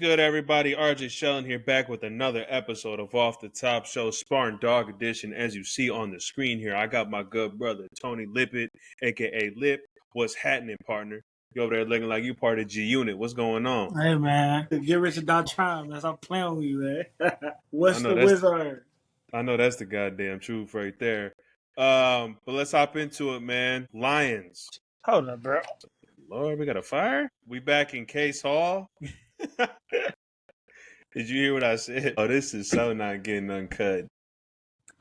Good, everybody? RJ Shellen here, back with another episode of Off the Top Show, Spartan Dog Edition. As you see on the screen here, I got my good brother Tony Lippett, aka Lip. What's happening, partner? You over there looking like you part of G Unit. What's going on? Hey man, get rich or die trying, man. Stop playing with you, man. I What's know the that's wizard? the goddamn truth right there. But let's hop into it, man. Lions. Hold up, bro. Lord, we got a fire. We back in Case Hall. Did you hear what I said? Oh, this is so not getting uncut.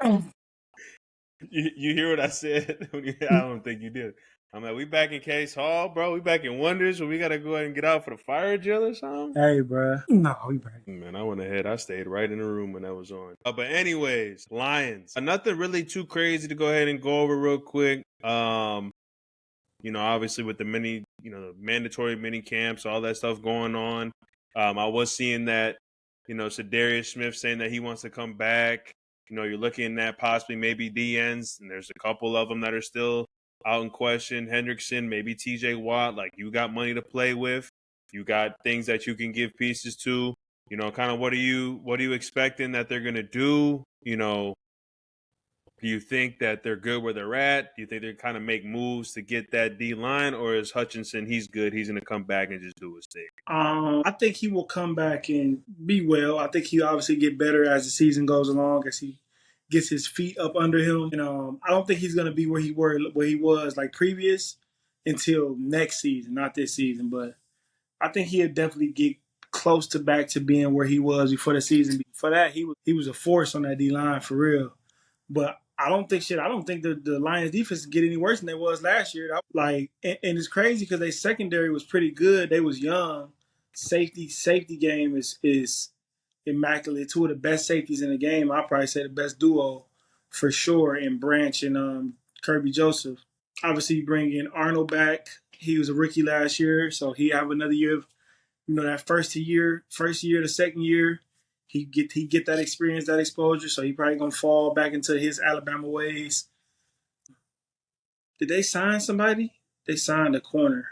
You hear what I said? I don't think you did. I'm like, we back in Case Hall, bro. We back in Wonders, so we gotta go ahead and get out for the fire drill or something. Hey, bro. No, we back. Man, I went ahead. I stayed right in the room when that was on. But anyways, Lions. Nothing really too crazy to go ahead and go over real quick. Obviously with the mandatory mini camps, all that stuff going on. I was seeing that, Sadarius Smith saying that he wants to come back. You're looking at possibly maybe DNs, and there's a couple of them that are still out in question. Hendrickson, maybe TJ Watt. Like, you got money to play with. You got things that you can give pieces to. Kind of what are you expecting that they're gonna do? Do you think that they're good where they're at? Do you think they're kind of make moves to get that D line, or is Hutchinson, he's good, he's gonna come back and just do his thing? I think he will come back and be well. I think he'll obviously get better as the season goes along, as he gets his feet up under him. And I don't think he's gonna be where he was like previous until next season, not this season. But I think he'll definitely get close to back to being where he was before the season. Before that, he was a force on that D line for real. But I don't think the Lions defense get any worse than it was last year. And it's crazy because their secondary was pretty good. They was young. Safety game is immaculate. Two of the best safeties in the game. I'd probably say the best duo for sure in Branch and Kirby Joseph. Obviously, you bring in Arnold back. He was a rookie last year, so he have another year of, that first year, the second year. He get that experience, that exposure, so he probably gonna fall back into his Alabama ways. Did they sign somebody? They signed a corner.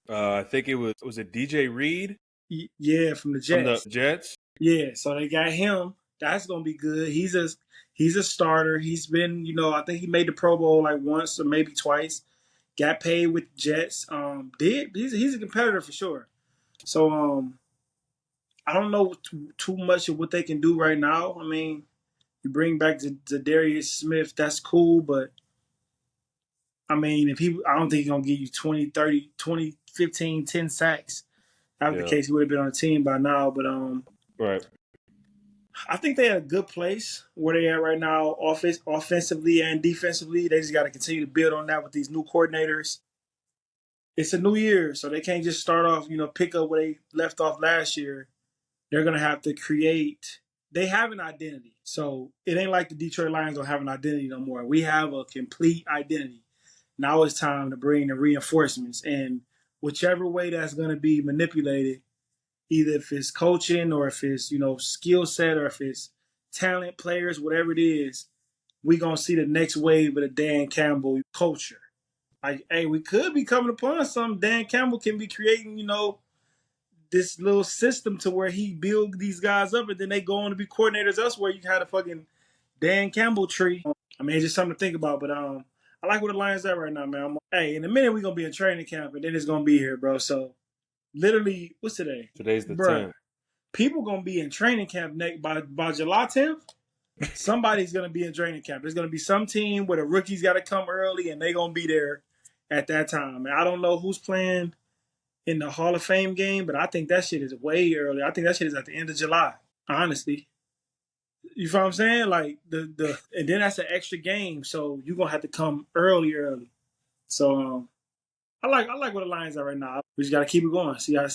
I think it was it DJ Reed? Yeah, from the Jets. From the Jets? Yeah, so they got him. That's gonna be good. He's a starter. He's been, I think he made the Pro Bowl like once or maybe twice. Got paid with the Jets. He's a competitor for sure. So I don't know too much of what they can do right now. I mean, you bring back Zadarius Smith, that's cool, but I mean, I don't think he's going to give you 20, 30, 20, 15, 10 sacks. That was the case, he would have been on the team by now. But right. I think they're at a good place where they are right now, offensively and defensively. They just got to continue to build on that with these new coordinators. It's a new year, so they can't just start off, pick up where they left off last year. They're going to have to create. They have an identity. So it ain't like the Detroit Lions don't have an identity no more. We have a complete identity. Now it's time to bring the reinforcements. And whichever way that's going to be manipulated, either if it's coaching or if it's, skill set or if it's talent, players, whatever it is, we're going to see the next wave of the Dan Campbell culture. Like, hey, we could be coming upon something. Dan Campbell can be creating, this little system to where he build these guys up and then they go on to be coordinators elsewhere. You had a fucking Dan Campbell tree. I mean, it's just something to think about. But I like where the Lions at right now, man. Hey, in a minute we're gonna be in training camp and then it's gonna be here, bro. So literally, what's today? Today's the 10th. People gonna be in training camp by July 10th. Somebody's gonna be in training camp. There's gonna be some team where the rookies gotta come early and they gonna be there at that time. And I don't know who's playing in the Hall of Fame game, but I think that shit is way early. I think that shit is at the end of July, honestly. You feel what I'm saying? Like and then that's an extra game, so you're gonna have to come early. So I like where the Lions are right now. We just gotta keep it going. See how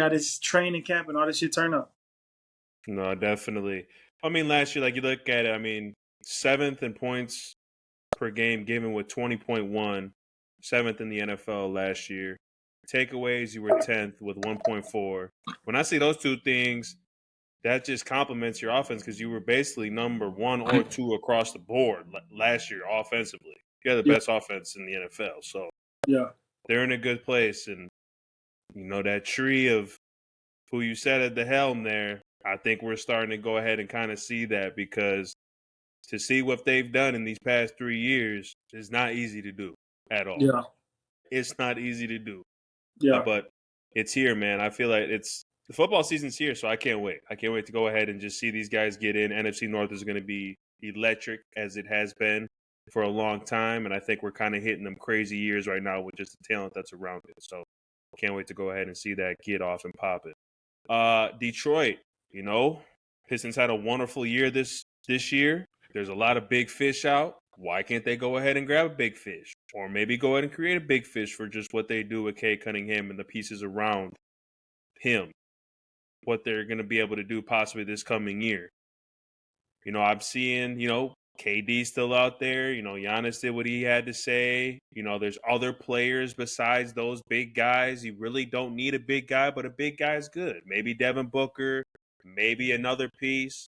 this training camp and all this shit turn up. No, definitely. I mean, last year, like you look at it, I mean, 7th in points per game given with 20.1, 7th in the NFL last year. Takeaways, you were 10th with 1.4. When I see those two things, that just complements your offense because you were basically number 1 or 2 across the board last year offensively. You had the best offense in the NFL. So yeah, they're in a good place. And, that tree of who you said at the helm there, I think we're starting to go ahead and kind of see that, because to see what they've done in these past 3 years is not easy to do at all. Yeah. It's not easy to do. Yeah. But it's here, man. I feel like the football season's here, so I can't wait. I can't wait to go ahead and just see these guys get in. NFC North is going to be electric, as it has been for a long time, and I think we're kind of hitting them crazy years right now with just the talent that's around it. So can't wait to go ahead and see that get off and pop it. Detroit, Pistons had a wonderful year this year. There's a lot of big fish out. Why can't they go ahead and grab a big fish? Or maybe go ahead and create a big fish for just what they do with Cade Cunningham and the pieces around him, what they're going to be able to do possibly this coming year. I'm seeing, KD still out there. Giannis did what he had to say. There's other players besides those big guys. You really don't need a big guy, but a big guy is good. Maybe Devin Booker, maybe another piece.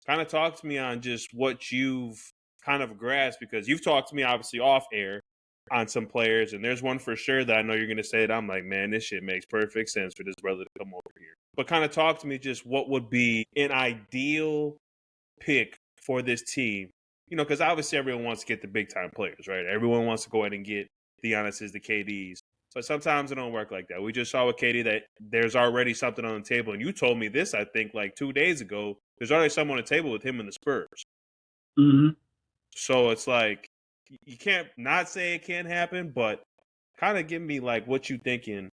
Kind of talk to me on just what you've kind of grasped, because you've talked to me obviously off air on some players, and there's one for sure that I know you're going to say that I'm like, man, this shit makes perfect sense for this brother to come over here. But kind of talk to me just what would be an ideal pick for this team, because obviously everyone wants to get the big time players, right? Everyone wants to go ahead and get the Giannis's, the KDs. So sometimes it don't work like that. We just saw with KD that there's already something on the table. And you told me this, I think, like 2 days ago. There's already something on the table with him and the Spurs. Mm-hmm. So it's like, you can't not say it can't happen, but kind of give me like what you thinking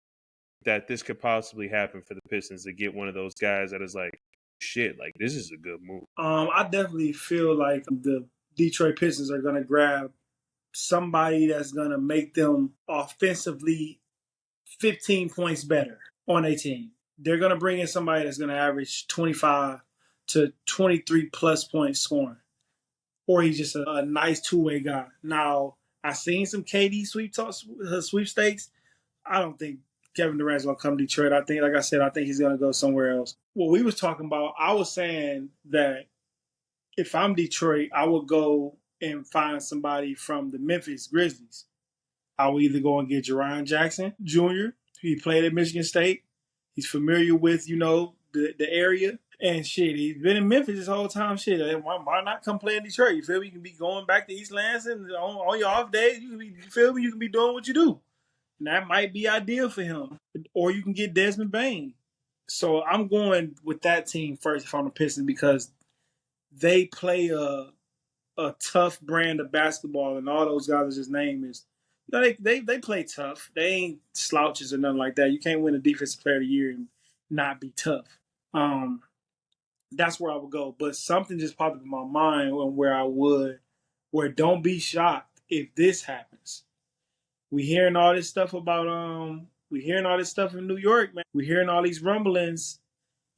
that this could possibly happen for the Pistons to get one of those guys that is like, shit, like this is a good move. I definitely feel like the Detroit Pistons are going to grab somebody that's going to make them offensively 15 points better on a team. They're going to bring in somebody that's going to average 25 to 23 plus points scoring. Or he's just a nice two-way guy. Now, I've seen some KD sweepstakes. I don't think Kevin Durant's going to come to Detroit. I think, like I said, I think he's going to go somewhere else. What we was talking about, I was saying that if I'm Detroit, I would go and find somebody from the Memphis Grizzlies. I will either go and get Jaren Jackson Jr. He played at Michigan State. He's familiar with, the area. And shit, he's been in Memphis this whole time. Shit, why not come play in Detroit? You feel me? You can be going back to East Lansing on your off days. You feel me? You can be doing what you do. And that might be ideal for him. Or you can get Desmond Bane. So I'm going with that team first if I'm the Pistons, because they play a tough brand of basketball, and all those guys his name is. They play tough. They ain't slouches or nothing like that. You can't win a Defensive Player of the Year and not be tough. That's where I would go. But something just popped up in my mind on where don't be shocked if this happens. We hearing all this stuff in New York, man. We hearing all these rumblings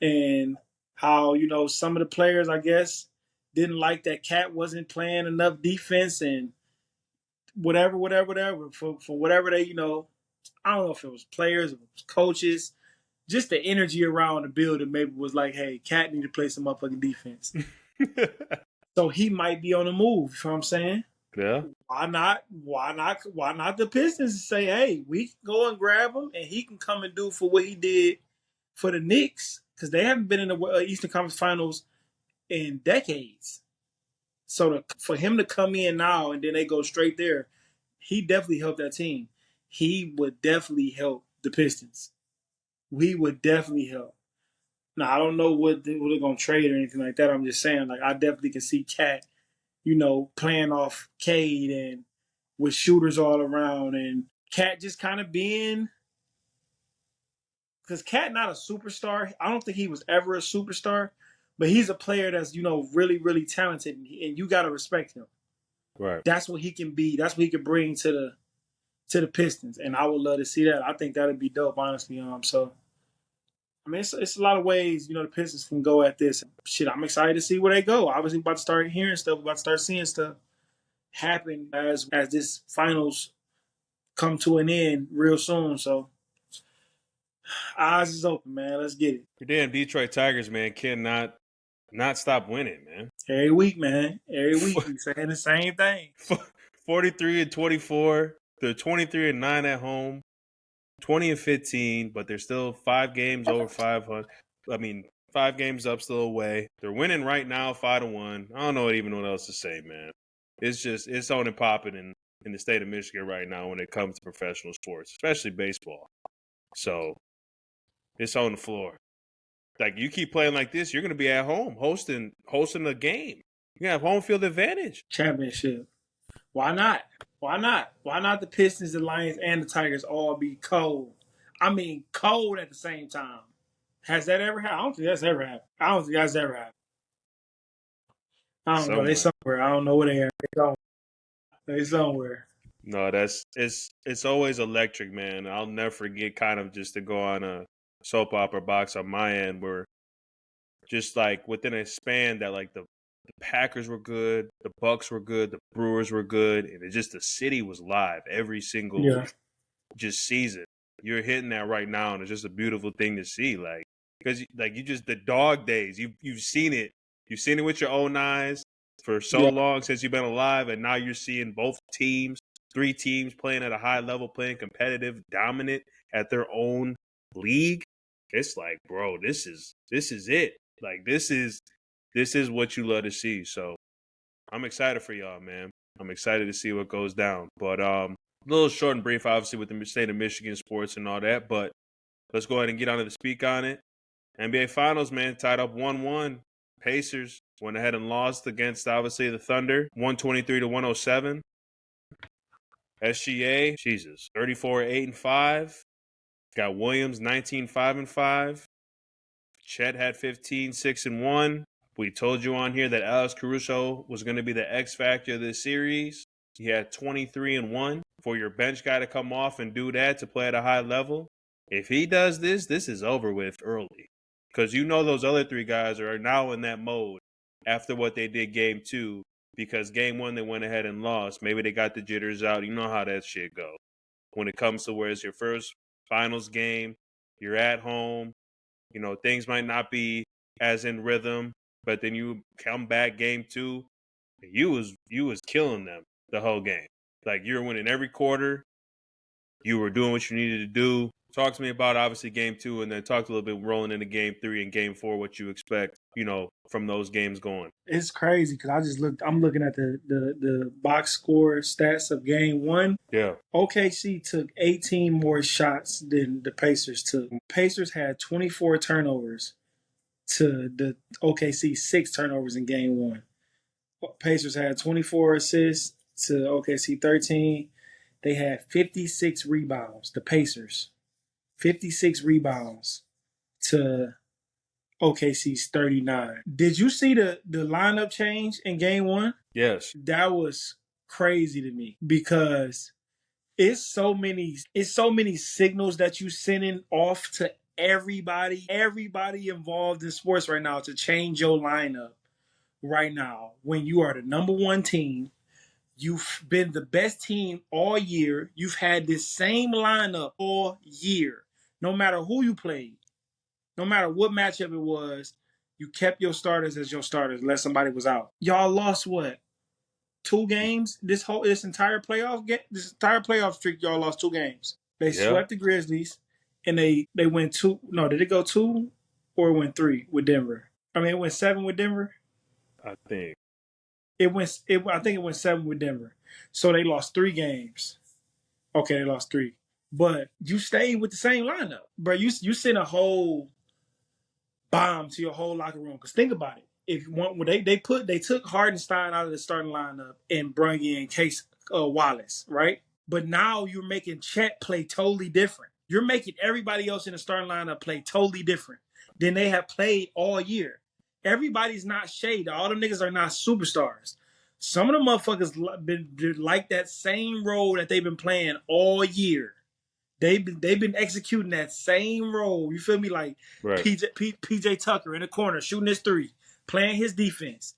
and how, some of the players, I guess, didn't like that Cat wasn't playing enough defense and whatever, for whatever they, I don't know if it was players, if it was coaches, just the energy around the building maybe was like, hey, Cat need to play some motherfucking defense. So he might be on the move, you know what I'm saying? Yeah. Why not the Pistons say, hey, we can go and grab him and he can come and do for what he did for the Knicks, because they haven't been in the Eastern Conference Finals in decades. So for him to come in now and then they go straight there, he definitely helped that team. He would definitely help the Pistons. We would definitely help. Now, I don't know what they're going to trade or anything like that. I'm just saying, like, I definitely can see Cat, playing off Cade and with shooters all around, and Cat just kind of being, because Cat not a superstar. I don't think he was ever a superstar, but he's a player that's, really, really talented, and you got to respect him. Right. That's what he can be. That's what he can bring to the Pistons, and I would love to see that. I think that would be dope, honestly. So, I mean, it's a lot of ways, the Pistons can go at this. Shit, I'm excited to see where they go. Obviously, about to start hearing stuff, about to start seeing stuff happen as this finals come to an end real soon. So, eyes is open, man. Let's get it. Your damn Detroit Tigers, man, cannot not stop winning, man. Every week, man. Every week, we saying the same thing. 43-24. They're 23-9 at home. 20-15, but they're still 5 games over 500. I mean, 5 games up, still away. They're winning right now, 5-1. I don't know even what else to say, man. It's on and popping in the state of Michigan right now when it comes to professional sports, especially baseball. So it's on the floor. Like, you keep playing like this, you're going to be at home hosting a game. You have home field advantage. Championship. Why not? Why not? Why not the Pistons, the Lions, and the Tigers all be cold? I mean, cold at the same time. Has that ever happened? I don't think that's ever happened. I don't think that's ever happened. I don't know. They somewhere. I don't know where they are. They somewhere. No, it's always electric, man. I'll never forget, kind of just to go on a soap opera box on my end, where just like within a span that like the Packers were good, the Bucks were good, the Brewers were good, and it just the city was live every single just season. You're hitting that right now, and it's just a beautiful thing to see. Like, because like you just the dog days, you've seen it with your own eyes for so long since you've been alive, and now you're seeing both teams, 3 teams playing at a high level, playing competitive, dominant at their own league. It's like, bro, this is it. Like, this is what you love to see. So I'm excited for y'all, man. I'm excited to see what goes down. But a little short and brief, obviously, with the state of Michigan sports and all that. But let's go ahead and get on to the speak on it. NBA Finals, man, tied up 1-1. Pacers went ahead and lost against, obviously, the Thunder, 123-107. SGA, Jesus, 34-8-5. Got Williams, 19-5-5. Chet had 15-6-1. We told you on here that Alex Caruso was going to be the X factor of this series. He had 23-1. For your bench guy to come off and do that, to play at a high level, if he does this is over with early. Because you know those other 3 guys are now in that mode after what they did game 2. Because game 1 they went ahead and lost. Maybe they got the jitters out. You know how that shit goes. When it comes to where it's your first finals game, you're at home. You know, things might not be as in rhythm, but then you come back game 2, you was killing them the whole game. Like, you were winning every quarter. You were doing what you needed to do. Talk to me about, obviously, game 2, and then talk a little bit rolling into game 3 and game 4, what you expect, you know, from those games going. It's crazy because I'm looking at the box score stats of game 1. Yeah. OKC took 18 more shots than the Pacers took. Pacers had 24 turnovers to the OKC 6 turnovers in game 1. Pacers had 24 assists to OKC 13. They had 56 rebounds. The Pacers, 56 rebounds to OKC's 39. Did you see the lineup change in game 1? Yes. That was crazy to me because it's so many signals that you sending off to everybody involved in sports right now to change your lineup right now when you are the number 1 team. You've been the best team all year. You've had this same lineup all year. No matter who you played, no matter what matchup it was, you kept your starters as your starters unless somebody was out. Y'all lost what? 2 games? This entire playoff streak, y'all lost 2 games. They swept the Grizzlies, and they went 2. No, did it go 2 or it went 3 with Denver? I mean, it went 7 with Denver. I think it went 7 with Denver. So they lost 3 games. Okay, they lost 3. But you stayed with the same lineup. Bro, you sent a whole bomb to your whole locker room. Because think about it. If they took Hardenstein out of the starting lineup and brought in Case Wallace, right? But now you're making Chet play totally different. You're making everybody else in the starting lineup play totally different than they have played all year. Everybody's not shade. All them niggas are not superstars. Some of the motherfuckers been like that same role that they've been playing all year. They've been executing that same role. You feel me? Like right. PJ Tucker in the corner shooting his 3, playing his defense.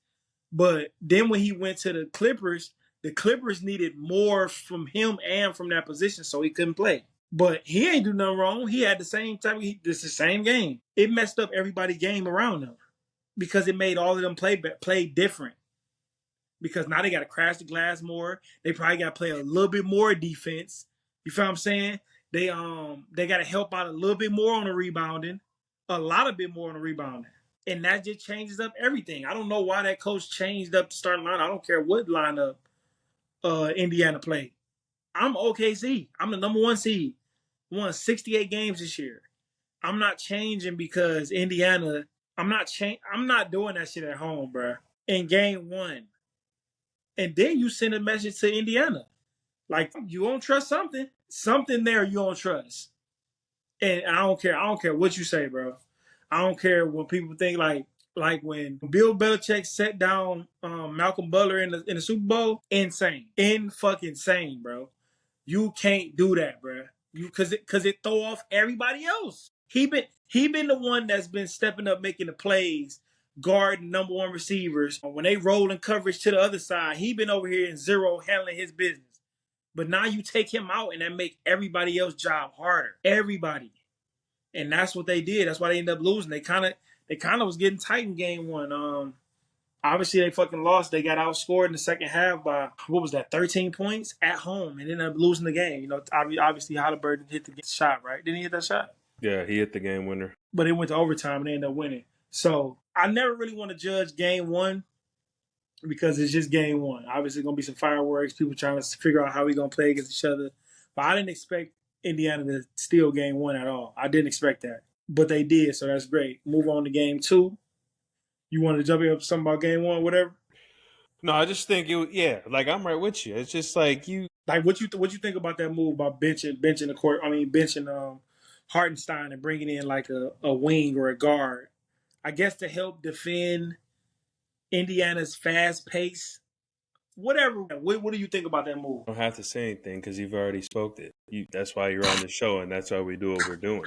But then when he went to the Clippers needed more from him and from that position, so he couldn't play. But he ain't do nothing wrong. He had the same type. This is the same game. It messed up everybody's game around him. Because it made all of them play different. Because now they got to crash the glass more. They probably got to play a little bit more defense. You feel what I'm saying? They got to help out a little bit more on the rebounding, a lot of bit more on the rebounding, and that just changes up everything. I don't know why that coach changed up the starting line. I don't care what lineup Indiana played. I'm OKC. I'm the number 1 seed. Won 68 games this year. I'm not changing because Indiana. I'm not doing that shit at home, bro. In game 1, and then you send a message to Indiana, like you don't trust something there you don't trust. And I don't care. I don't care what you say, bro. I don't care what people think. Like when Bill Belichick set down Malcolm Butler in the Super Bowl, insane, fucking insane, bro. You can't do that, bro. Cause it throw off everybody else. He been the one that's been stepping up, making the plays, guarding number 1 receivers. When they rolling coverage to the other side, he been over here in zero handling his business. But now you take him out and that make everybody else's job harder. Everybody. And that's what they did. That's why they ended up losing. They kind of was getting tight in game 1. Obviously they fucking lost. They got outscored in the second half by, what was that, 13 points at home, and ended up losing the game. You know, obviously Halliburton hit the shot, right? Didn't he hit that shot? Yeah, he hit the game winner. But it went to overtime and they ended up winning. So I never really want to judge game 1 because it's just game 1. Obviously going to be some fireworks, people trying to figure out how we going to play against each other. But I didn't expect Indiana to steal game 1 at all. I didn't expect that. But they did, so that's great. Move on to game 2. You want to jump in up something about game 1, whatever? No, I just think like I'm right with you. It's just like you. Like what you think about that move about benching the court? I mean, benching Hartenstein and bringing in like a wing or a guard. I guess to help defend Indiana's fast pace. Whatever. What do you think about that move? I don't have to say anything because you've already spoke it. That's why you're on the show, and that's why we do what we're doing.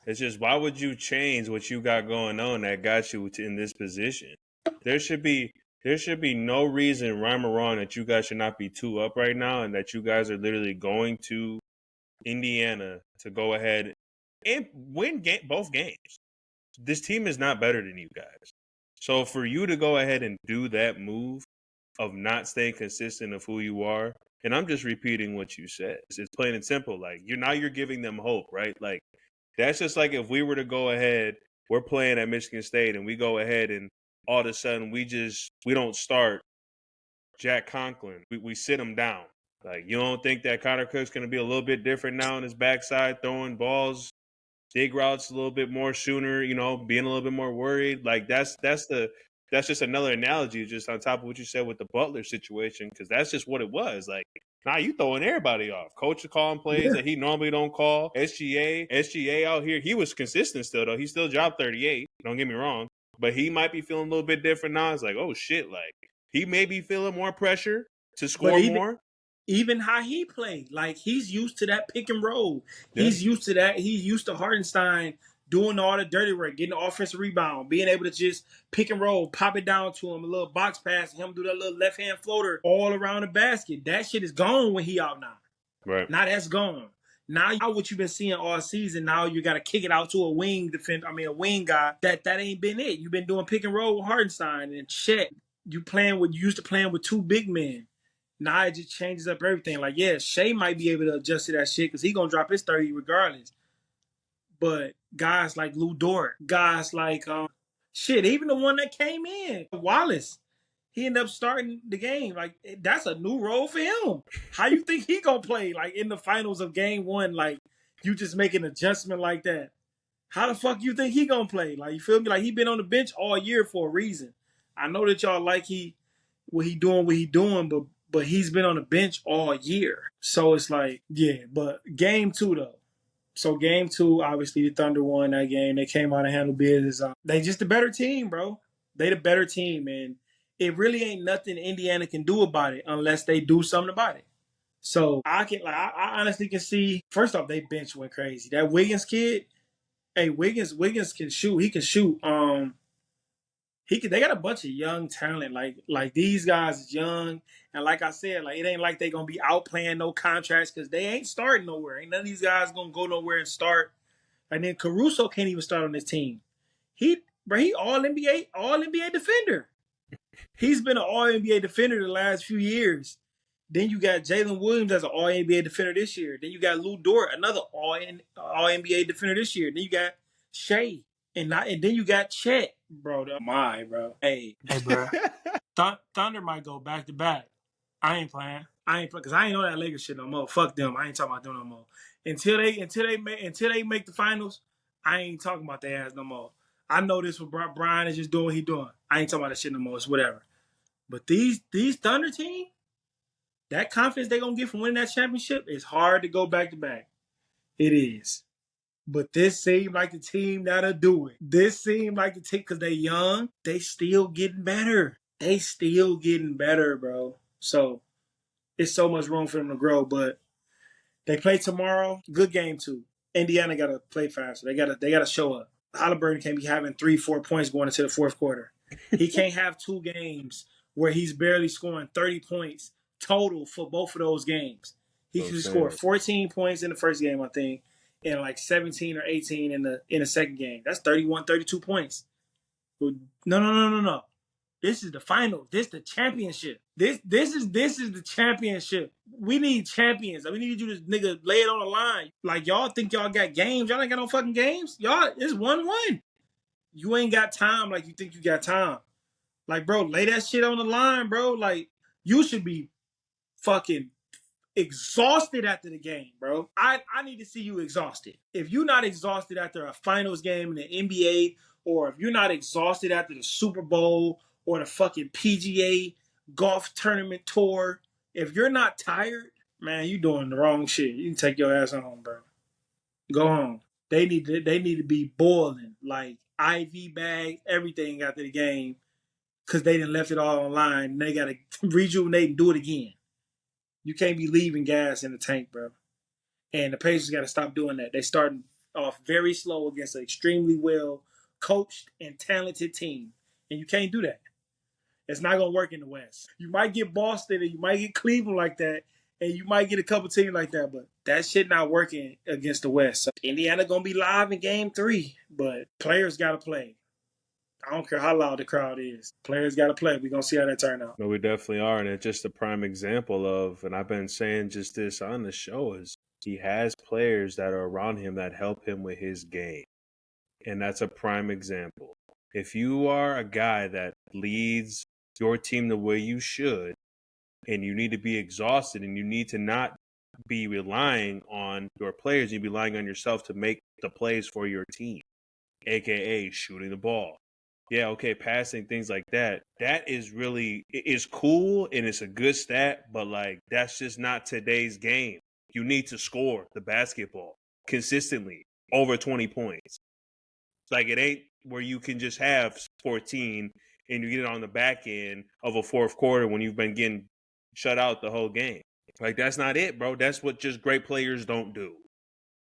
It's just, why would you change what you got going on that got you in this position? There should be no reason, rhyme or wrong, that you guys should not be 2 up right now, and that you guys are literally going to Indiana to go ahead and win both games. This team is not better than you guys. So for you to go ahead and do that move of not staying consistent of who you are, and I'm just repeating what you said. It's plain and simple. Like you're giving them hope, right? Like that's just like if we were to go ahead, we're playing at Michigan State, and we go ahead and all of a sudden we don't start Jack Conklin. We sit him down. Like you don't think that Connor Cook's going to be a little bit different now on his backside, throwing balls, dig routes a little bit more sooner, being a little bit more worried. Like that's just another analogy, just on top of what you said with the Butler situation, because that's just what it was. Like, now you throwing everybody off. Coach is calling plays that he normally don't call. SGA out here, he was consistent still, though. He still dropped 38. Don't get me wrong. But he might be feeling a little bit different now. It's like, oh, shit. Like, he may be feeling more pressure to score more. Even how he played, like he's used to that pick and roll. Yeah. He's used to that. He's used to Hartenstein doing all the dirty work, getting the offensive rebound, being able to just pick and roll, pop it down to him, a little box pass, and him do that little left hand floater all around the basket. That shit is gone when he out now. Right. Now that's gone. Now what you've been seeing all season, now you got to kick it out to a wing wing guy. That ain't been it. You've been doing pick and roll with Hartenstein and Chet. You used to playing with 2 big men. Now it just changes up everything. Like, yeah, Shea might be able to adjust to that shit because he's going to drop his 30 regardless. But guys like Lou Dort, guys like, even the one that came in, Wallace, he ended up starting the game. Like, that's a new role for him. How you think he going to play, like, in the finals of game 1? Like, you just make an adjustment like that. How the fuck you think he going to play? Like, you feel me? Like, he been on the bench all year for a reason. I know that y'all like what he doing, but he's been on the bench all year. So it's like, yeah, but game 2, though. So game 2, obviously the Thunder won that game. They came out and handled business. They just the better team, bro. They the better team, and it really ain't nothing Indiana can do about it unless they do something about it. So I honestly can see, first off, they bench went crazy. That Wiggins kid, Wiggins can shoot. He can shoot. They got a bunch of young talent. Like these guys is young, and like I said, like it ain't like they gonna be outplaying no contracts because they ain't starting nowhere. Ain't none of these guys gonna go nowhere and start. And then Caruso can't even start on this team. He all NBA defender. He's been an all NBA defender the last few years, Then you got Jalen Williams as an All NBA defender this year. Then you got Lou Dort, another All NBA defender this year. Then you got Shea, and then you got Chet, bro. Bro. Hey, bro. Thunder might go back to back. I ain't playing. Because I ain't know that Lakers shit no more. Fuck them. I ain't talking about them no more. Until they make the finals, I ain't talking about their ass no more. I know this what Brian is just doing what he doing. I ain't talking about that shit no more. It's whatever. But these Thunder team, that confidence they gonna get from winning that championship is hard to go back to back. It is. But this seemed like the team that'll do it. This seemed like the team because they young. They still getting better. Bro. So it's so much room for them to grow. But they play tomorrow. Good game too. Indiana gotta play faster. They gotta show up. Halliburton can't be having 3-4 points going into the fourth quarter. He can't have 2 games where he's barely scoring 30 points total for both of those games. He can score 14 points in the first game, I think, and like 17 or 18 in the second game. That's 31, 32 points. No. This is the final. This is the championship. This is the championship. We need champions. We need you to nigga lay it on the line. Like y'all think y'all got games. Y'all ain't got no fucking games. Y'all, it's 1-1. You ain't got time like you think you got time. Like, bro, lay that shit on the line, bro. Like, you should be fucking exhausted after the game, bro. I need to see you exhausted. If you're not exhausted after a finals game in the NBA, or if you're not exhausted after the Super Bowl or the fucking PGA golf tournament tour, if you're not tired, man, you doing the wrong shit. You can take your ass home, bro. Go home. They need to be boiling, like IV bag, everything after the game, because they done left it all online. And they got to rejuvenate and do it again. You can't be leaving gas in the tank, bro. And the Pacers got to stop doing that. They starting off very slow against an extremely well coached and talented team. And you can't do that. It's not going to work in the West. You might get Boston and you might get Cleveland like that. And you might get a couple teams like that. But that shit not working against the West. So Indiana going to be live in game 3. But players got to play. I don't care how loud the crowd is. Players got to play. We're going to see how that turn out. No, we definitely are. And it's just a prime example of, and I've been saying just this on the show, is he has players that are around him that help him with his game. And that's a prime example. If you are a guy that leads your team the way you should, and you need to be exhausted, and you need to not be relying on your players, you be relying on yourself to make the plays for your team, a.k.a. shooting the ball. Yeah, okay, passing, things like that. That is really, it's cool and it's a good stat, but like that's just not today's game. You need to score the basketball consistently over 20 points. Like it ain't where you can just have 14 and you get it on the back end of a fourth quarter when you've been getting shut out the whole game. Like that's not it, bro. That's what just great players don't do.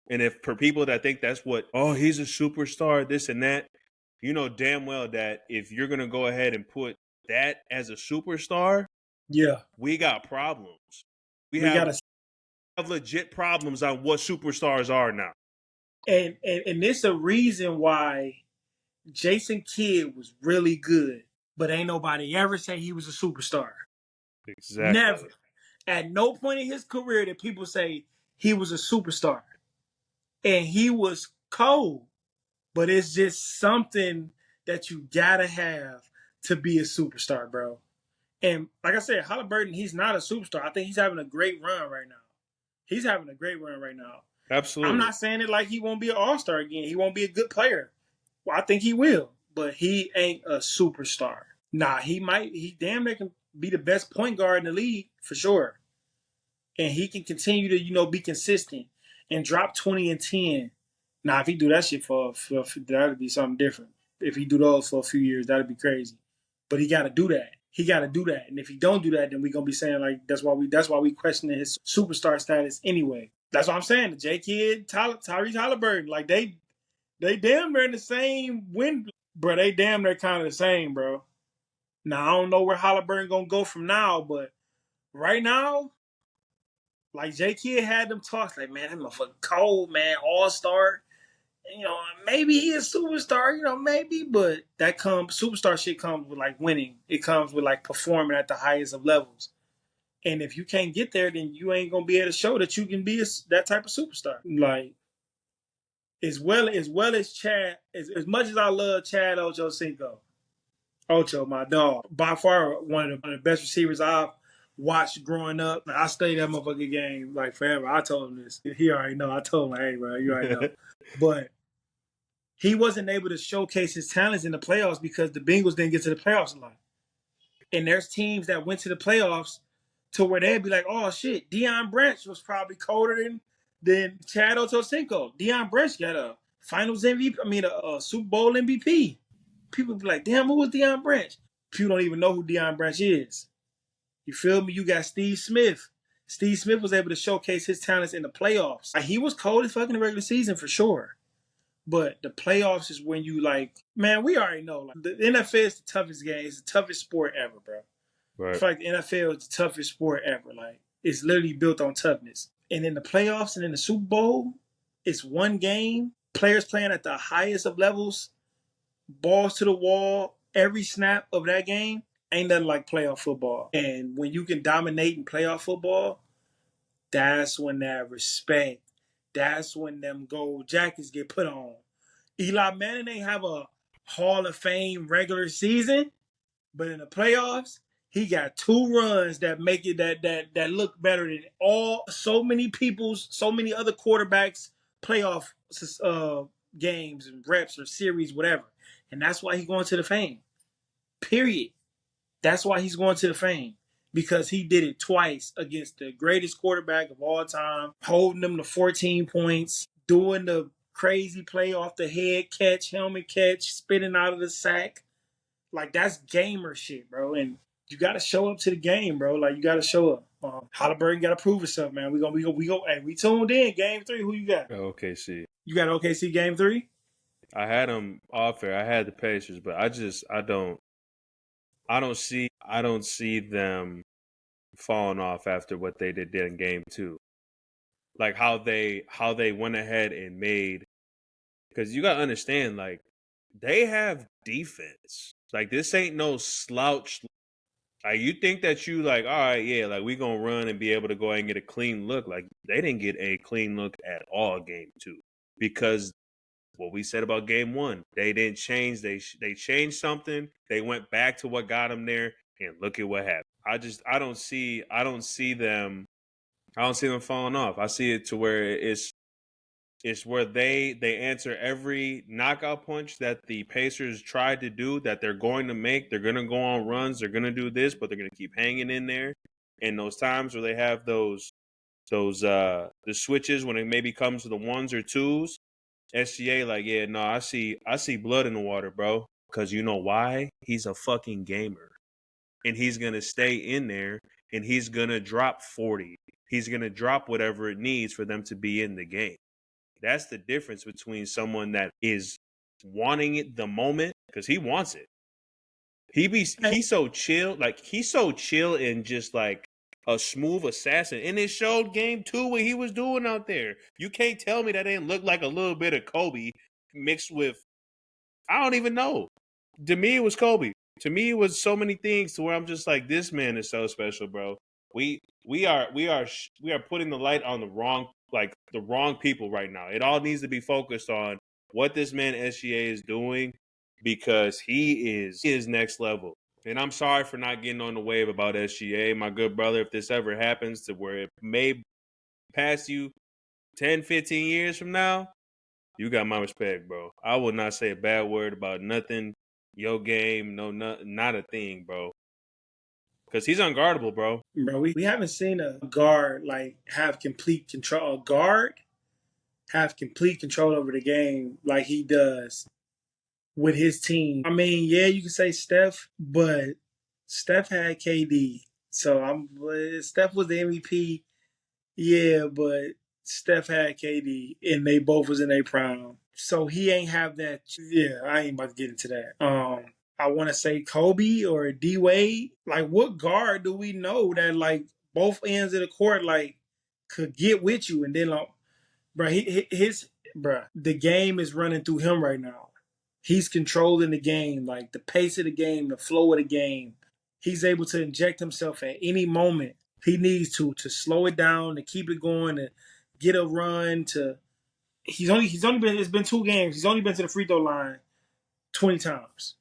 And if for people that think that's what, oh, he's a superstar, this and that, you know damn well that if you're going to go ahead and put that as a superstar, yeah, we got problems. We have legit problems on what superstars are now. And it's a reason why Jason Kidd was really good, but ain't nobody ever say he was a superstar. Exactly. Never. At no point in his career did people say he was a superstar. And he was cold. But it's just something that you gotta have to be a superstar, bro. And like I said, Halliburton, he's not a superstar. I think he's having a great run right now. Absolutely. I'm not saying it like he won't be an all-star again. He won't be a good player. Well, I think he will. But he ain't a superstar. Nah, he damn near can be the best point guard in the league for sure. And he can continue to, be consistent and drop 20 and 10. Now, if he do that shit for that'd be something different. If he do those for a few years, that'd be crazy. But he got to do that. And if he don't do that, then we're gonna be saying like that's why we questioning his superstar status anyway. That's what I'm saying. The J Kidd, Tyrese Halliburton, like they damn near in the same win, bro. They damn near kind of the same, bro. Now I don't know where Halliburton gonna go from now, but right now, like J Kidd had them talks, like man, that motherfucker cold, man, all-star. Maybe he is a superstar, maybe, but superstar shit comes with like winning. It comes with like performing at the highest of levels. And if you can't get there, then you ain't gonna be able to show that you can be that type of superstar. Like as well as Chad, as much as I love Chad Ochocinco, Ocho, my dog, by far one of the best receivers I've watched growing up. I studied that motherfucking game like forever. I told him this. He already know. I told him, hey, bro, you already know. But he wasn't able to showcase his talents in the playoffs because the Bengals didn't get to the playoffs a lot. And there's teams that went to the playoffs to where they'd be like, oh, shit, Deion Branch was probably colder than Chad Ochocinco. Deion Branch got a finals MVP, a Super Bowl MVP. People be like, damn, who was Deion Branch? People don't even know who Deion Branch is. You feel me? You got Steve Smith. Steve Smith was able to showcase his talents in the playoffs. Like, he was cold as fuck in the regular season for sure. But the playoffs is when you man, we already know. Like, the NFL is the toughest game. It's the toughest sport ever, bro. Right. I feel like the NFL is the toughest sport ever. Like, it's literally built on toughness. And in the playoffs and in the Super Bowl, it's one game. Players playing at the highest of levels, balls to the wall, every snap of that game. Ain't nothing like playoff football. And when you can dominate in playoff football, that's when that respect, that's when them gold jackets get put on. Eli Manning ain't have a Hall of Fame regular season, but in the playoffs, he got 2 runs that make it that look better than so many other quarterbacks playoff games and reps or series, whatever. And that's why he's going to the Fame. Period. That's why he's going to the Fame. Because he did it twice against the greatest quarterback of all time, holding them to 14 points, doing the crazy play off the head catch, helmet catch, spinning out of the sack. Like, that's gamer shit, bro. And you got to show up to the game, bro. Like, you got to show up. Halliburton got to prove himself, man. We go. Hey, we tuned in. Game 3. Who you got? OKC. You got OKC game 3? I had them off air. I had the Pacers, but I don't see them falling off after what they did in game 2. Like how they went ahead and made, because you gotta understand, like, they have defense. Like, this ain't no slouch. Like, you think that you like, all right, yeah, like, we gonna run and be able to go ahead and get a clean look. Like, they didn't get a clean look at all game 2 because what we said about game 1, they didn't change. They changed something. They went back to what got them there, and look at what happened. I don't see them falling off. I see it to where it's where they answer every knockout punch that the Pacers tried to do, that they're going to make. They're going to go on runs. They're going to do this, but they're going to keep hanging in there. And those times where they have those the switches when it maybe comes to the 1s or 2s, SGA like, yeah, no, I see blood in the water, bro. Because you know why? He's a fucking gamer. And he's going to stay in there, and he's going to drop 40. He's going to drop whatever it needs for them to be in the game. That's the difference between someone that is wanting it the moment, because he wants it. He's so chill. Like, he's so chill and just like a smooth assassin. And it showed game 2 what he was doing out there. You can't tell me that didn't look like a little bit of Kobe mixed with, I don't even know. To me, it was Kobe. To me, it was so many things to where I'm just like, this man is so special, bro. We are putting the light on the wrong people right now. It all needs to be focused on what this man SGA is doing, because he is next level. And I'm sorry for not getting on the wave about SGA, my good brother. If this ever happens to where it may pass you 10, 15 years from now, you got my respect, bro. I will not say a bad word about nothing. Your game, no, not a thing, bro. Because he's unguardable, bro. Bro, we haven't seen a guard have complete control. A guard have complete control over the game like he does with his team. I mean, yeah, you can say Steph, but Steph had KD. So Steph was the MVP. Yeah, but Steph had KD, and they both was in their prime. So he ain't have that. Yeah, I ain't about to get into that. I want to say Kobe or D Wade. Like, what guard do we know that like both ends of the court like could get with you, and then like, bro, the game is running through him right now. He's controlling the game, like the pace of the game, the flow of the game. He's able to inject himself at any moment. He needs to slow it down, to keep it going, to get a run. He's only been. It's been 2 games. He's only been to the free throw line 20 times,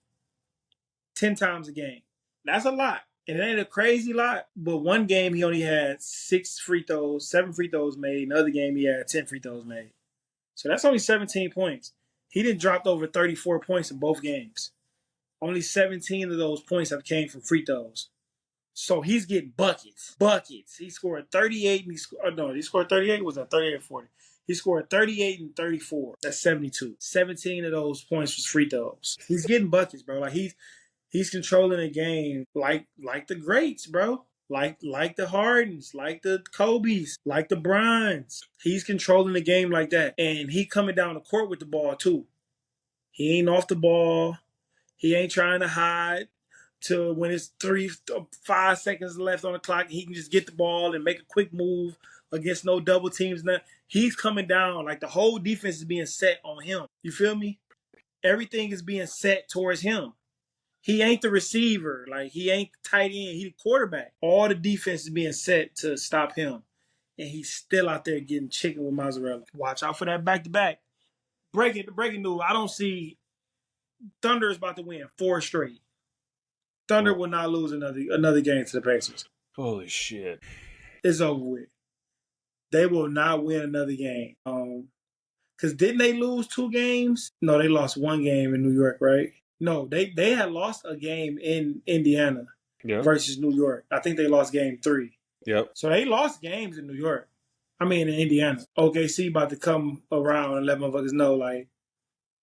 10 times a game. That's a lot. And it ain't a crazy lot, but one game he only had 6 free throws, 7 free throws made. Another game he had 10 free throws made. So that's only 17 points. He didn't drop over 34 points in both games. Only 17 of those points have came from free throws. So he's getting buckets. Buckets. He scored 38 and he scored 38. Was that 38 or 40? He scored 38 and 34. That's 72. 17 of those points was free throws. He's getting buckets, bro. Like he's controlling the game like the greats, bro. Like the Hardens, like the Kobe's, like the Bryans. He's controlling the game like that. And he coming down the court with the ball too. He ain't off the ball. He ain't trying to hide to when it's 5 seconds left on the clock. He can just get the ball and make a quick move against no double teams. He's coming down like the whole defense is being set on him. You feel me? Everything is being set towards him. He ain't the receiver. Like, he ain't tight end. He the quarterback. All the defense is being set to stop him. And he's still out there getting chicken with mozzarella. Watch out for that back-to-back. Breaking news. I don't see Thunder is about to win 4 straight. Thunder will not lose another game to the Pacers. Holy shit. It's over with. They will not win another game. Because didn't they lose 2 games? No, they lost 1 game in New York, right? No, they had lost a game in Indiana versus New York. I think they lost game 3. Yep. So they lost games in New York. I mean, in Indiana. OKC about to come around and let motherfuckers know, like,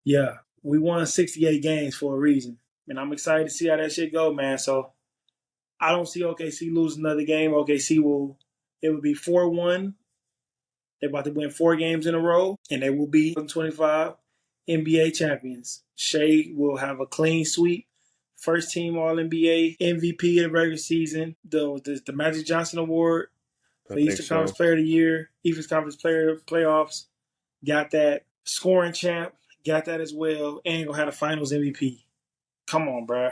yeah, we won 68 games for a reason. And I'm excited to see how that shit go, man. So I don't see OKC lose another game. It would be 4-1. They're about to win 4 games in a row, and they will be 25 NBA champions. Shea will have a clean sweep. First team All-NBA, MVP of the regular season, the Magic Johnson Award for Eastern Conference Player of the Year, Eastern Conference Player of the Playoffs. Got that. Scoring champ, got that as well, and gonna have the Finals MVP. Come on, bro.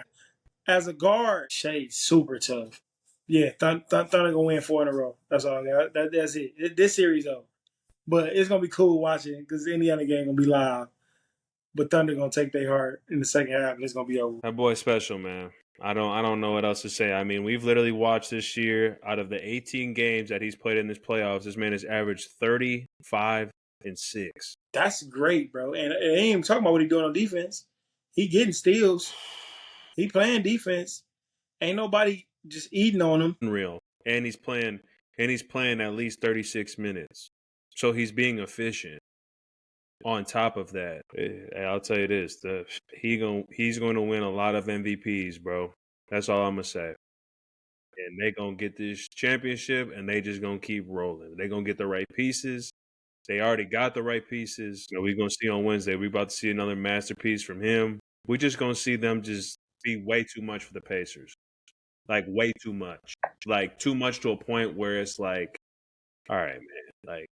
As a guard, Shea's super tough. Yeah, Thunder gonna win 4 in a row. That's all I got. That's it. This series though, but it's gonna be cool watching because the Indiana game gonna be live. But Thunder gonna take their heart in the second half, and it's gonna be over. That boy's special, man. I don't know what else to say. I mean, we've literally watched this year. Out of the 18 games that he's played in this playoffs, this man has averaged 35 and 6. That's great, bro. And I ain't even talking about what he's doing on defense. He getting steals. He playing defense. Ain't nobody just eating on him. Unreal. And he's playing at least 36 minutes. So he's being efficient. On top of that, I'll tell you this: he's going to win a lot of MVPs, bro. That's all I'm gonna say. And they gonna get this championship, and they just gonna keep rolling. They gonna get the right pieces. They already got the right pieces. We're gonna see on Wednesday. We're about to see another masterpiece from him. We're just gonna see them just be way too much for the Pacers, like way too much, like too much to a point where it's like, all right, man, like.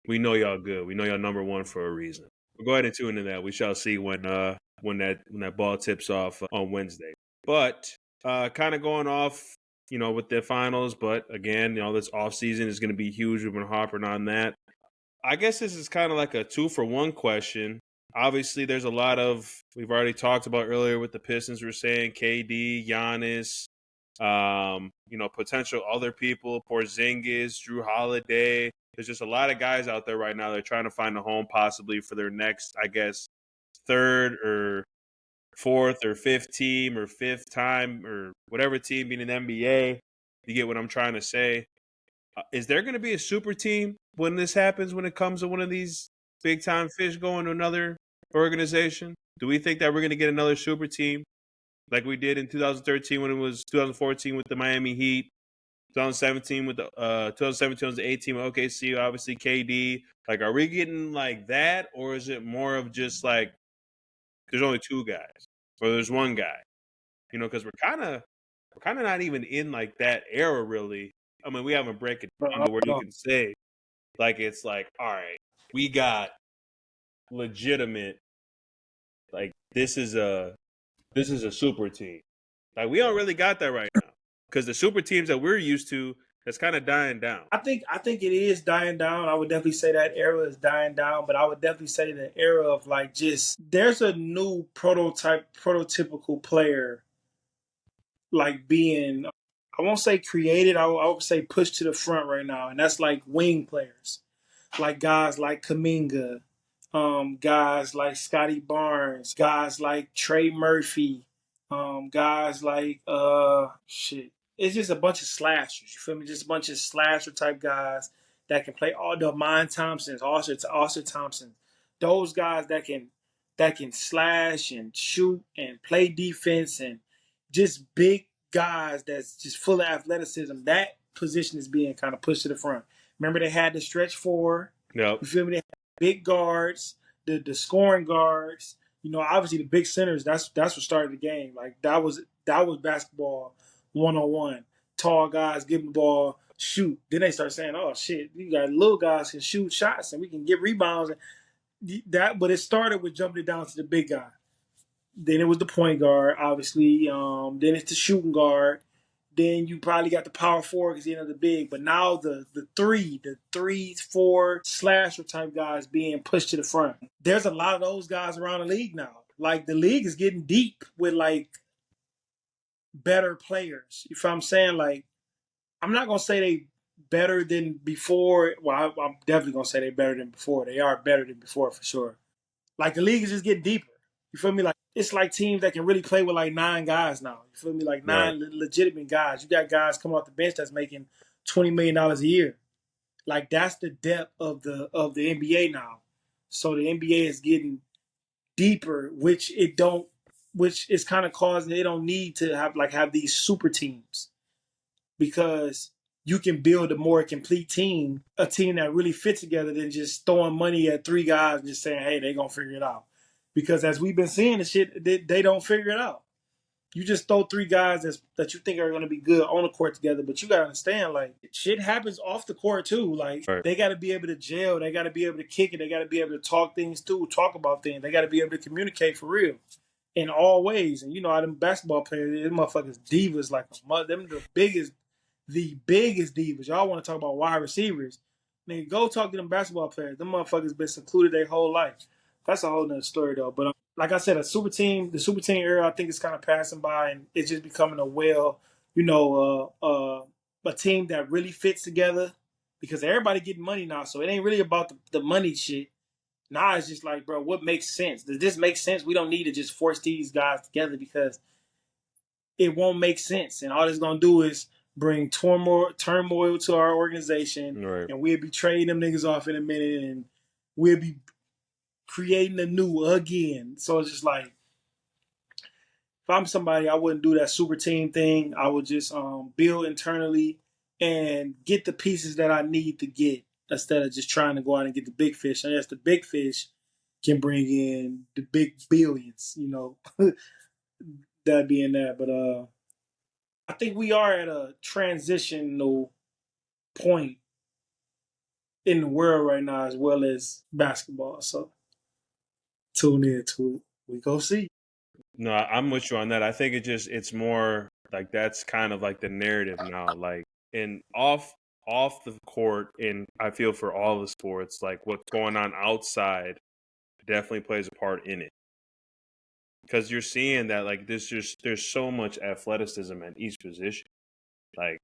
We know y'all good. We know y'all number 1 for a reason. We'll go ahead and tune into that. We shall see when that ball tips off on Wednesday. But kind of going off, with the finals. But again, this offseason is going to be huge. We've been harping on that. I guess this is kind of like a 2-for-1 question. Obviously, there's a lot of we've already talked about earlier with the Pistons. We're saying KD, Giannis, potential other people, Porzingis, Drew Holiday. There's just a lot of guys out there right now that are trying to find a home possibly for their next, I guess, 3rd or 4th or 5th team or 5th time or whatever team being an NBA. You get what I'm trying to say. Is there going to be a super team when this happens, when it comes to one of these big-time fish going to another organization? Do we think that we're going to get another super team like we did in 2013 when it was 2014 with the Miami Heat? 2017 with the 2017 was the 18 with OKC, obviously KD. Like, are we getting like that, or is it more of just like there's only 2 guys, or there's 1 guy? Because we're kind of not even in like that era really. I mean, we haven't break it down to where you can say like it's like, all right, we got legitimate. Like this is a super team. Like we don't really got that right now. Because the super teams that we're used to It's kind of dying down. I think it is dying down. I would definitely say that era is dying down, but I would definitely say the era of like just there's a new prototypical player like being I won't say created, I would say pushed to the front right now, and that's like wing players, like guys like Kaminga, guys like Scotty Barnes, guys like Trey Murphy, guys like shit. It's just a bunch of slashers. You feel me? Just a bunch of slasher type guys that can play all the Mine Thompsons, Austin Thompson. Those guys that can slash and shoot and play defense and just big guys that's just full of athleticism. That position is being kind of pushed to the front. Remember they had the stretch four. Yep. You feel me? They had big guards, the scoring guards. You know, obviously the big centers. That's what started the game. Like that was basketball 101. Tall guys give them the ball, shoot. Then they start saying, "Oh shit, you got little guys can shoot shots and we can get rebounds." But it started with jumping it down to the big guy. Then it was the point guard, obviously. Then it's the shooting guard. Then you probably got the power forward because you know the big. But now the three, four slasher type guys being pushed to the front. There's a lot of those guys around the league now. Like the league is getting deep with like better players. You feel what I'm saying? Like I'm not gonna say they better than before. Well, I'm definitely gonna say they better than before. They are better than before for sure. Like the league is just getting deeper. You feel me? Like it's like teams that can really play with like 9 guys now. You feel me? Like nine legitimate guys. You got guys coming off the bench that's making $20 million a year. Like that's the depth of the NBA now. So the NBA is getting deeper, which is kind of causing they don't need to have these super teams because you can build a more complete team, a team that really fits together than just throwing money at 3 guys and just saying, hey, they're going to figure it out. Because as we've been seeing the shit, they don't figure it out. You just throw 3 guys that you think are going to be good on the court together, but you got to understand, like, shit happens off the court too. Like, They got to be able to gel. They got to be able to kick it. They got to be able to talk things through, talk about things. They got to be able to communicate for real in all ways. And, you know, them basketball players, them motherfuckers divas, like, them the biggest divas. Y'all want to talk about wide receivers. Man, go talk to them basketball players. Them motherfuckers been secluded their whole life. That's a whole nother story, though. But like I said, the super team era, I think is kind of passing by, and it's just becoming a team that really fits together because everybody getting money now. So it ain't really about the money shit. Now it's just like, bro, what makes sense? Does this make sense? We don't need to just force these guys together because it won't make sense. And all it's going to do is bring turmoil to our organization, and we'll be trading them niggas off in a minute, and we'll be creating a new again. So it's just like, if I'm somebody, I wouldn't do that super team thing. I would just build internally and get the pieces that I need to get instead of just trying to go out and get the big fish. Unless the big fish can bring in the big billions, you know, that being that. But I think we are at a transitional point in the world right now as well as basketball. So tune in to it. We go see. No, I'm with you on that. I think it's more like that's kind of like the narrative now. Like in off the court, and I feel for all the sports, like what's going on outside definitely plays a part in it. Because you're seeing that like there's so much athleticism at each position. Like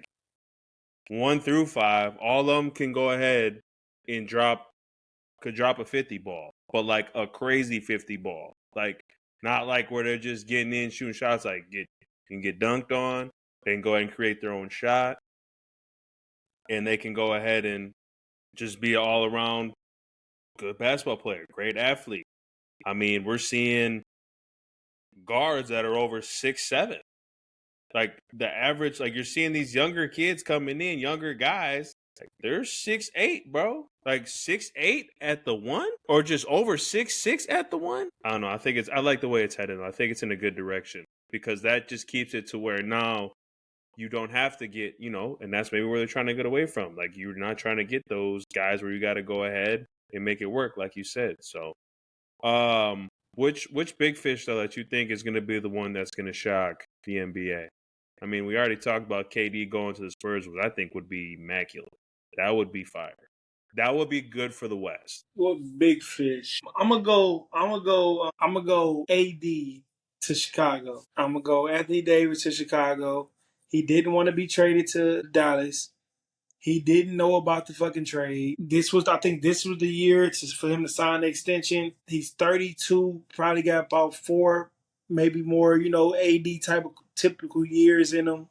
1 through 5, all of them can go ahead and drop a 50 ball, but like a crazy 50 ball. Like not like where they're just getting in, shooting shots, like can get dunked on, they can go ahead and create their own shot, and they can go ahead and just be an all around good basketball player, great athlete. I mean, we're seeing guards that are over 6'7". Like the average, like you're seeing these younger kids coming in, younger guys, like they're 6'8", bro. Like 6'8" at the 1, or just over 6'6" at the 1. I don't know. I like the way it's headed. I think it's in a good direction because that just keeps it to where now you don't have to get, and that's maybe where they're trying to get away from. Like you're not trying to get those guys where you got to go ahead and make it work, like you said. So, which big fish though that you think is going to be the one that's going to shock the NBA? I mean, we already talked about KD going to the Spurs, which I think would be immaculate. That would be fire. That would be good for the West. What big fish? I'm gonna go. AD to Chicago. I'm gonna go Anthony Davis to Chicago. He didn't want to be traded to Dallas. He didn't know about the fucking trade. I think this was the year for him to sign the extension. He's 32, probably got about 4, maybe more, AD type of typical years in him,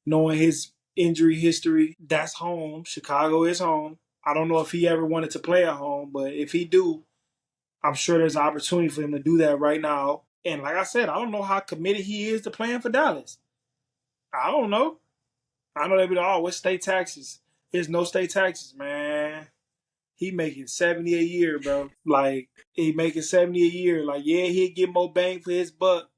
knowing his injury history. That's home. Chicago is home. I don't know if he ever wanted to play at home, but if he do, I'm sure there's an opportunity for him to do that right now. And like I said, I don't know how committed he is to playing for Dallas. I don't know. I know they be like, oh, what's state taxes? There's no state taxes, man. He making $70 a year, bro. Like, he making $70 a year. Like, yeah, he'd get more bang for his buck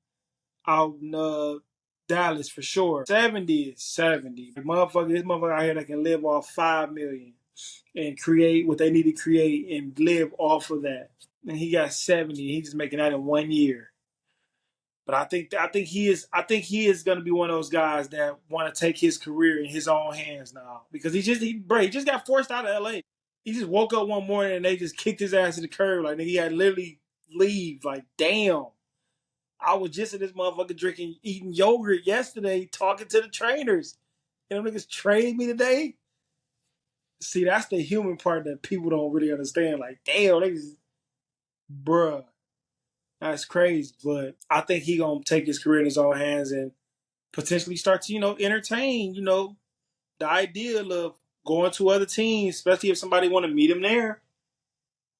out in Dallas for sure. 70 is 70. This motherfucker out here that can live off $5 million and create what they need to create and live off of that. And he got 70. He's just making that in 1 year. But I think he is going to be one of those guys that want to take his career in his own hands now, because he just got forced out of LA. He just woke up one morning and they just kicked his ass to the curb. Like, nigga, he had literally leave. Like, damn. I was just in this motherfucker eating yogurt yesterday, talking to the trainers. And them niggas trained me today. See, that's the human part that people don't really understand. Like, damn, niggas, bruh. That's crazy. But I think he gonna take his career in his own hands and potentially start to, entertain, the idea of going to other teams, especially if somebody want to meet him there.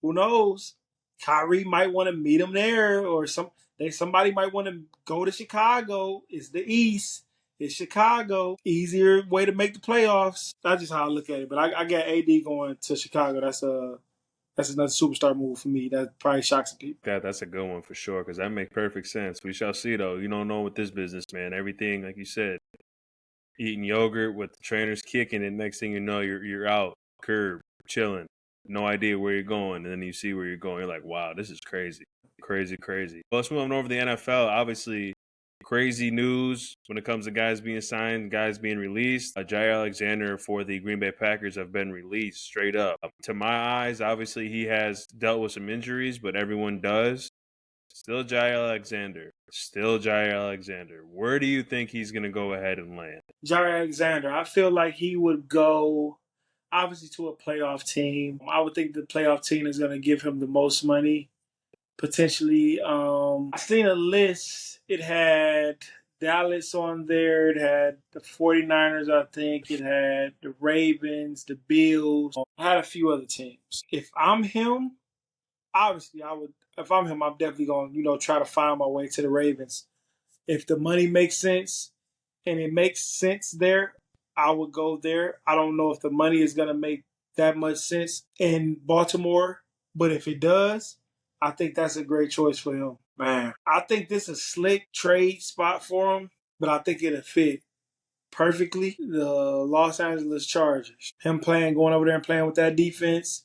Who knows? Kyrie might want to meet him there, or somebody might want to go to Chicago. It's the East. It's Chicago. Easier way to make the playoffs. That's just how I look at it. But I got AD going to Chicago. That's another superstar move for me. That probably shocks some people. That's a good one for sure, because that makes perfect sense. We shall see, though. You don't know with this business, man. Everything, like you said, eating yogurt with the trainers kicking it. Next thing you know, you're out, curb, chilling. No idea where you're going. And then you see where you're going. You're like, wow, this is crazy. Crazy, crazy. Well, let's move on over to the NFL. Obviously, crazy news when it comes to guys being signed, guys being released. Jair Alexander for the Green Bay Packers have been released straight up. To my eyes, obviously, he has dealt with some injuries, but everyone does. Still Jair Alexander. Where do you think he's going to go ahead and land? Jair Alexander, I feel like he would go, obviously, to a playoff team. I would think the playoff team is going to give him the most money, potentially. I seen a list. It had Dallas on there. It had the 49ers, I think. It had the Ravens, the Bills. It had a few other teams. If I'm him, obviously, if I'm him, I'm definitely going to, try to find my way to the Ravens. If the money makes sense and it makes sense there, I would go there. I don't know if the money is going to make that much sense in Baltimore, but if it does, I think that's a great choice for him. Man, I think this is a slick trade spot for him, but I think it'll fit perfectly the Los Angeles Chargers. Him going over there and playing with that defense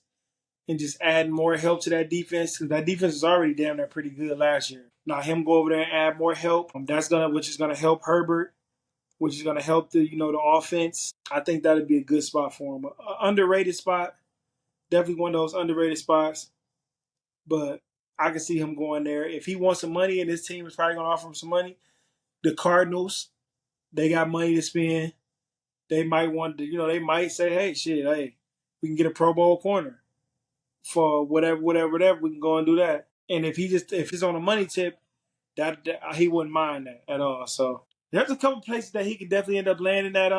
and just adding more help to that defense, because that defense was already damn near pretty good last year. Now him go over there and add more help, which is gonna help Herbert, which is gonna help the offense. I think that'd be a good spot for him. An underrated spot, definitely one of those underrated spots. But I can see him going there. If he wants some money, and his team is probably gonna offer him some money, the Cardinals, they got money to spend. They might want to, they might say, hey, we can get a Pro Bowl corner for whatever, we can go and do that. And if he's on a money tip, that he wouldn't mind that at all. So there's a couple places that he could definitely end up landing at.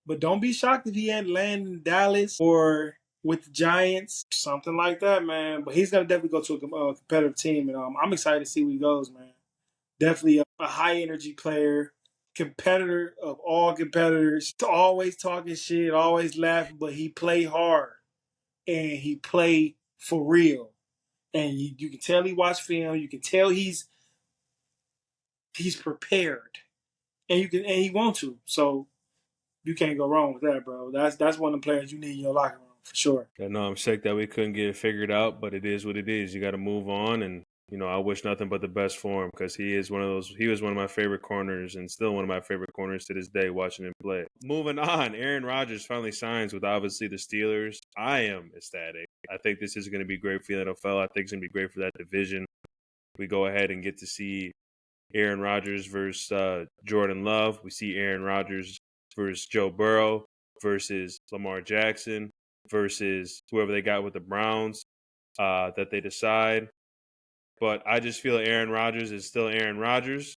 But don't be shocked if he ain't landing in Dallas or with the Giants, something like that, man. But he's gonna definitely go to a competitive team, and I'm excited to see where he goes, man. Definitely a high energy player, competitor of all competitors, always talking shit, always laughing, but he play hard. And he play for real. And you can tell he watched film. You can tell he's prepared. And he wants to. So you can't go wrong with that, bro. That's one of the players you need in your locker room for sure. Yeah, no, I'm sick that we couldn't get it figured out, but it is what it is. You got to move on, and I wish nothing but the best for him because he was one of my favorite corners and still one of my favorite corners to this day watching him play. Moving on, Aaron Rodgers finally signs with obviously the Steelers. I am ecstatic. I think this is going to be great for the NFL. I think it's going to be great for that division. We go ahead and get to see Aaron Rodgers versus Jordan Love. We see Aaron Rodgers versus Joe Burrow versus Lamar Jackson versus whoever they got with the Browns that they decide. But I just feel Aaron Rodgers is still Aaron Rodgers.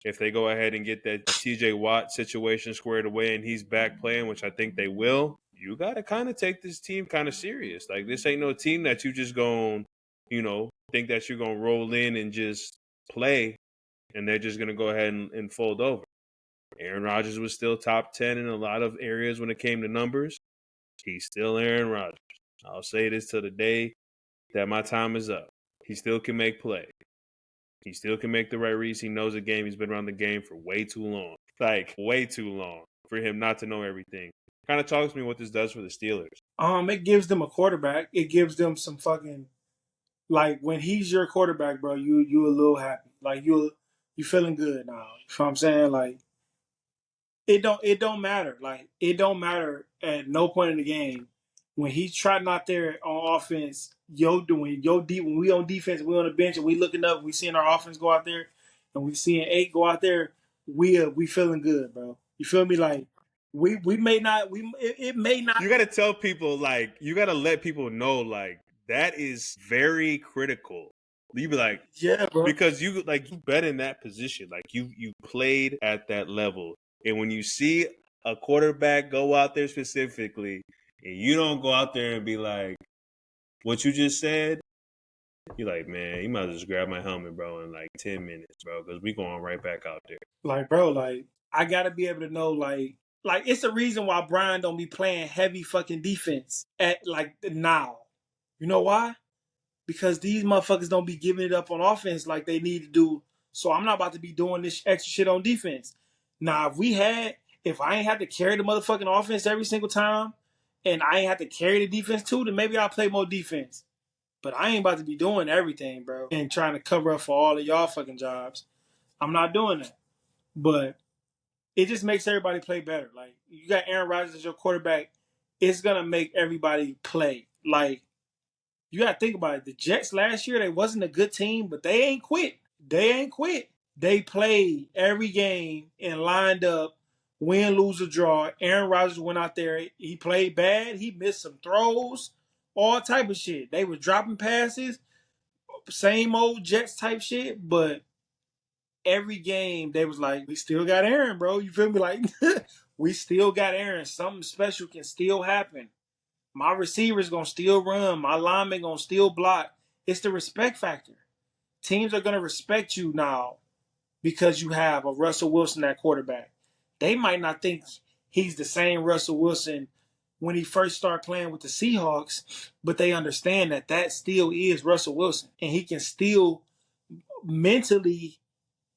If they go ahead and get that TJ Watt situation squared away and he's back playing, which I think they will, you got to kind of take this team kind of serious. Like, this ain't no team that you just going to, think that you're going to roll in and just play and they're just going to go ahead and fold over. Aaron Rodgers was still top 10 in a lot of areas when it came to numbers. He's still Aaron Rodgers. I'll say this till the day that my time is up. He still can make play. He still can make the right reads. He knows the game. He's been around the game for way too long. Like, way too long for him not to know everything. Kind of talks to me what this does for the Steelers. It gives them a quarterback. It gives them some fucking, like, when he's your quarterback, bro, you a little happy. Like, you feeling good now. You know what I'm saying? Like, it don't matter. Like, it don't matter at no point in the game when he's trotting out there on offense. When we on defense, we on the bench and we looking up, we seeing our offense go out there, and we seeing 8 go out there. We feeling good, bro. You feel me? Like, we may not. It may not. You got to tell people, like, you got to let people know, like, that is very critical. You be like, yeah, bro, because you bet in that position, like you played at that level, and when you see a quarterback go out there specifically, and you don't go out there and be like, what you just said, you're like, man, you might as well just grab my helmet, bro, in like 10 minutes, bro, because we going right back out there. Like, bro, like, I gotta be able to know, like it's the reason why Brian don't be playing heavy fucking defense at like now. You know why? Because these motherfuckers don't be giving it up on offense like they need to do. So I'm not about to be doing this extra shit on defense. Now, if I ain't had to carry the motherfucking offense every single time, and I ain't had to carry the defense too, then maybe I'll play more defense. But I ain't about to be doing everything, bro, and trying to cover up for all of y'all fucking jobs. I'm not doing that. But it just makes everybody play better. Like, you got Aaron Rodgers as your quarterback, it's gonna make everybody play. Like, you gotta think about it. The Jets last year, they wasn't a good team, but they ain't quit. They played every game and lined up, win, lose, or draw. Aaron Rodgers went out there. He played bad. He missed some throws, all type of shit. They were dropping passes, same old Jets type shit, but every game they was like, we still got Aaron, bro. You feel me? Like, we still got Aaron. Something special can still happen. My receiver's going to still run. My lineman going to still block. It's the respect factor. Teams are going to respect you now because you have a Russell Wilson at quarterback. They might not think he's the same Russell Wilson when he first started playing with the Seahawks, but they understand that still is Russell Wilson. And he can still mentally,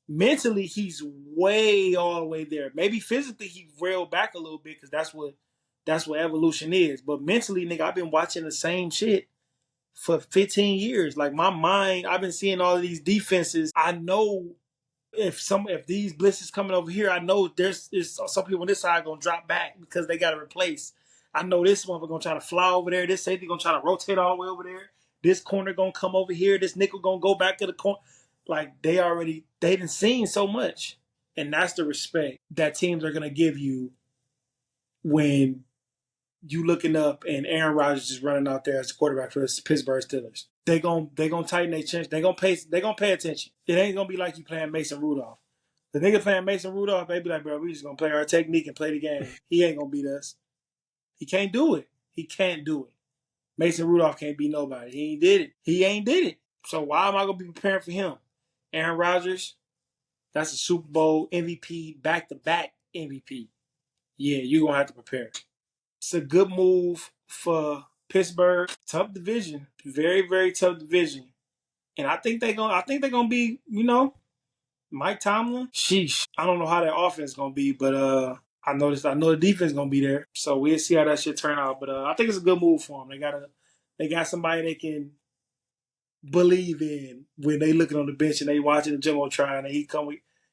he's way all the way there. Maybe physically he railed back a little bit because that's what evolution is. But mentally, nigga, I've been watching the same shit for 15 years. Like, my mind, I've been seeing all of these defenses. I know if these blitzes coming over here, I know there's some people on this side gonna drop back because they gotta replace. I know this one we're gonna try to fly over there. This safety gonna try to rotate all the way over there. This corner gonna come over here. This nickel gonna go back to the corner. Like, they done seen so much. And that's the respect that teams are going to give you when you looking up and Aaron Rodgers is running out there as the quarterback for the Pittsburgh Steelers. They gonna tighten their chin. They gonna pay attention. It ain't gonna be like you playing Mason Rudolph. The nigga playing Mason Rudolph, they be like, bro, we just gonna play our technique and play the game. He ain't gonna beat us. He can't do it. Mason Rudolph can't beat nobody. He ain't did it. So why am I gonna be preparing for him? Aaron Rodgers, that's a Super Bowl MVP, back-to-back MVP. Yeah, you're going to have to prepare. It's a good move for Pittsburgh. Tough division. Very, very tough division. And I think they're gonna be, Mike Tomlin. Sheesh. I don't know how that offense is gonna be, but I know the defense is gonna be there. So we'll see how that shit turn out. But I think it's a good move for them. They got somebody believe in when they looking on the bench and they watching the Jumbotron and he come.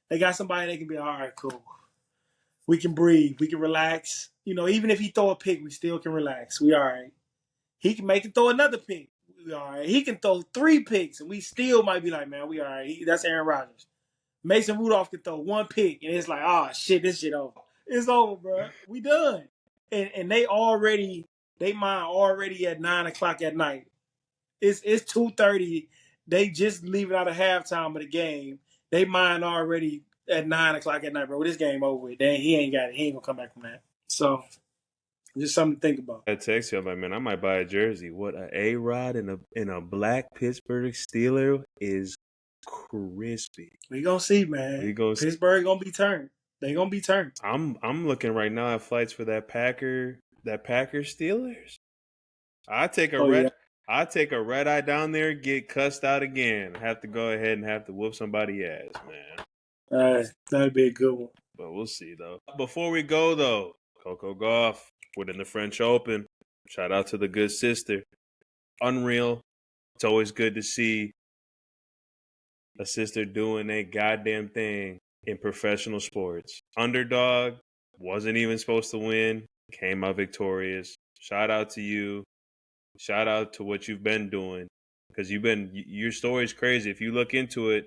They got somebody they can be all right, cool. We can breathe. We can relax. Even if he throw a pick, we still can relax. We all right. He can make it throw another pick. We all right. He can throw 3 picks and we still might be like, man, we all right. That's Aaron Rodgers. Mason Rudolph can throw 1 pick and it's like, oh shit, this shit over. It's over, bro. We done. And they mind already at 9:00 at night. It's 2:30. They just leaving out of halftime of the game. They mind already at 9:00 at night, bro. This game over with. He ain't got it. He ain't gonna come back from that. So just something to think about. I text you, I'm like, man, I might buy a jersey. What, a A-Rod in a black Pittsburgh Steeler is crispy. We gonna see, man. Pittsburgh gonna be turned. They gonna be turned. I'm looking right now at flights for that Packer Steelers. I take a red eye down there, get cussed out again. Have to go ahead and have to whoop somebody's ass, man. That'd be a good one. But we'll see though. Before we go though, Coco Gauff winning the French Open. Shout out to the good sister. Unreal. It's always good to see a sister doing a goddamn thing in professional sports. Underdog, wasn't even supposed to win, came out victorious. Shout out to you. Shout out to what you've been doing. Because your story's crazy. If you look into it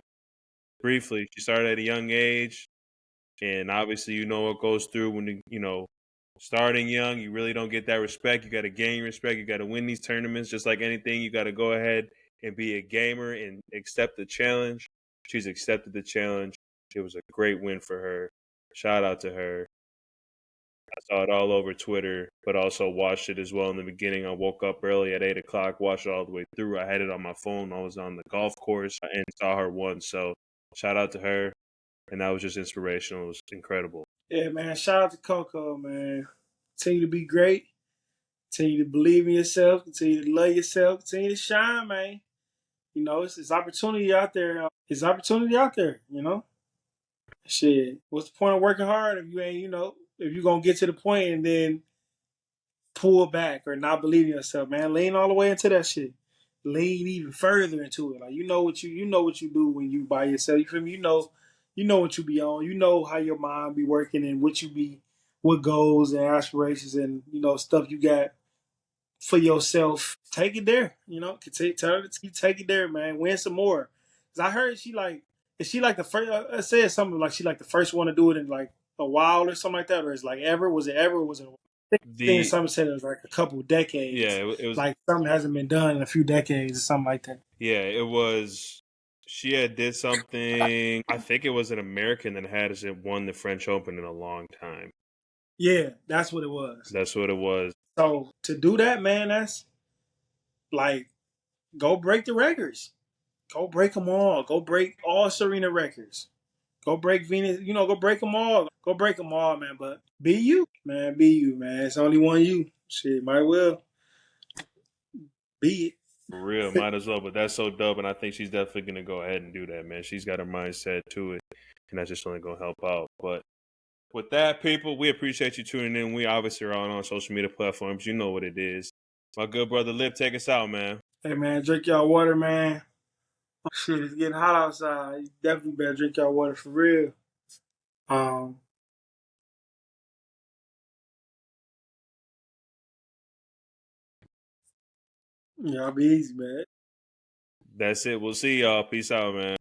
briefly, she started at a young age. And obviously, you know what goes through when, starting young, you really don't get that respect. You got to gain respect. You got to win these tournaments. Just like anything, you got to go ahead and be a gamer and accept the challenge. She's accepted the challenge. It was a great win for her. Shout out to her. I saw it all over Twitter, but also watched it as well in the beginning. I woke up early at 8 o'clock, watched it all the way through. I had it on my phone. I was on the golf course and saw her win. So shout out to her. And that was just inspirational. It was incredible. Yeah, man. Shout out to Coco, man. Continue to be great. Continue to believe in yourself. Continue to love yourself. Continue to shine, man. It's opportunity out there. It's opportunity out there, Shit. What's the point of working hard if you ain't, if you're going to get to the point and then pull back or not believe in yourself, man? Lean all the way into that shit. Lean even further into it. Like, you know what you do when you by yourself. You feel me? You know what you be on. You know how your mind be working and what goals and aspirations and, stuff you got for yourself. Take it there, tell her to take it there, man. Win some more. Cause I heard is she like the first, I said something like she like the first one to do it in like a while or something like that, or it's like ever? Was it ever? Was it? I think something said it was like a couple of decades. Yeah, it was like something hasn't been done in a few decades or something like that. Yeah, it was. She had did something. I think it was an American that hadn't won the French Open in a long time. Yeah, that's what it was. That's what it was. So to do that, man, that's like go break the records. Go break them all. Go break all Serena records. Go break Venus. Go break them all. Go break them all, man. But be you, man. Be you, man. It's only one you. Shit, might well be it. For real, might as well. But that's so dope, and I think she's definitely going to go ahead and do that, man. She's got her mindset to it, and that's just only going to help out. But with that, people, we appreciate you tuning in. We obviously are on social media platforms. You know what it is. My good brother Lip, take us out, man. Hey, man, drink y'all water, man. Shit, it's getting hot outside. You definitely better drink y'all water for real. Y'all be easy, man. That's it. We'll see y'all. Peace out, man.